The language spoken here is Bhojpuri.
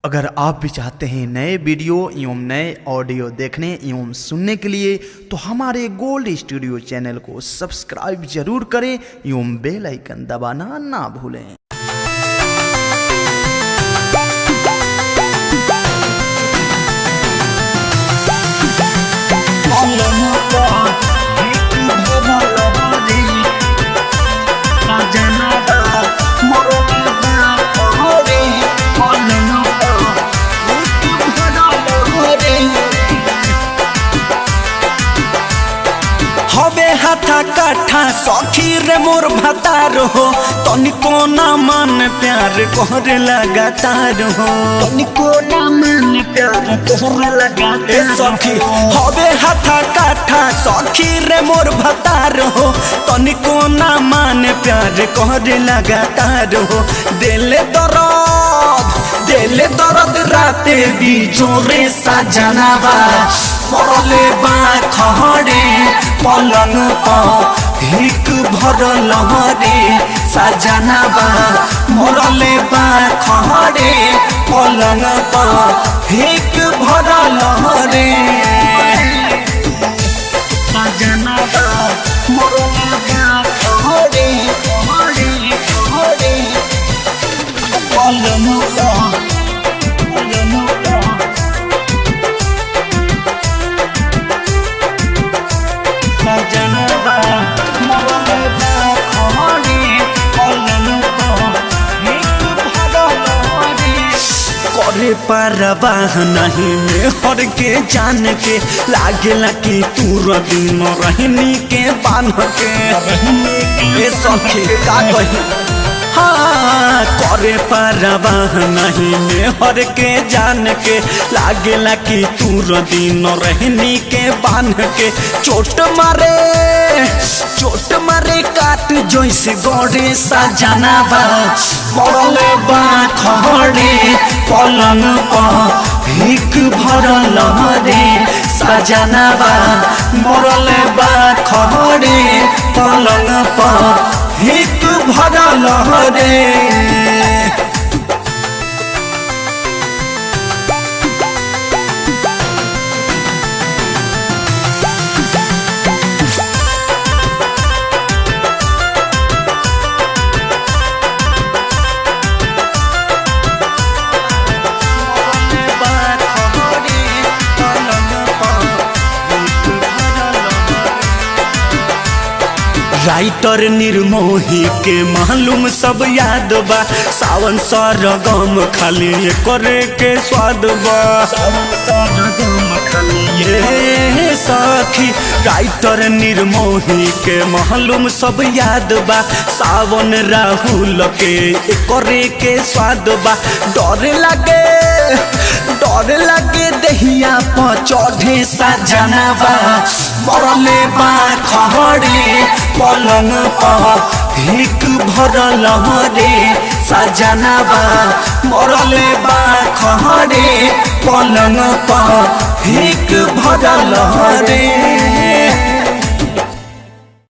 अगर आप भी चाहते हैं नए वीडियो एवं नए ऑडियो देखने एवं सुनने के लिए तो हमारे गोल्ड स्टूडियो चैनल को सब्सक्राइब जरूर करें एवं बेल आइकन दबाना ना भूलें। हबे हाथा काठा सखी रे मोर भतार हो तनिको ना मन प्यार कोहरे लगातार हो तनिको ना मन प्यार कोहरे लगातार सखी हबे हाथा काठा सखी रे मोर भतार हो तनिको ना मन प्यार कोहरे लगातार हो दिले दर्द राते भी जोरे सजनावा मरले बा खहरे पलंग पर हिक भरल रे सजनावा मरले बा खहरे पलंग पर हिक भरल रे सजनावा मरले बा खहरे पलंग पर करे परवाह नहीं में हर के जान के लागेला कि तू दिन रहनी के बांध के ए सखी का कही हाँ करे परवाह नहीं में हर के जान के लागेला कि तू दिन रहनी के बांध के चोट मारे काट जैसे गड़े सजनावा मरले बा खहरे पलंग पर हिक भरल रे सजनावा मरले बा खहरे पलंग पर हिक भरल रे राइटर निर्मोही के मालूम सब याद बा सावन सरगम खाली करे के स्वाद बा ये सखी राइटर निर्मोही के मालूम सब याद बा सावन राहुल के करे के स्वाद बा डर लगे दहिया पर चढ़े सजनावा मरले बा खहरे पलंग पर हिक भरल रे सजनावा मरले बा खहरे पलंग पर हिक भरल रे।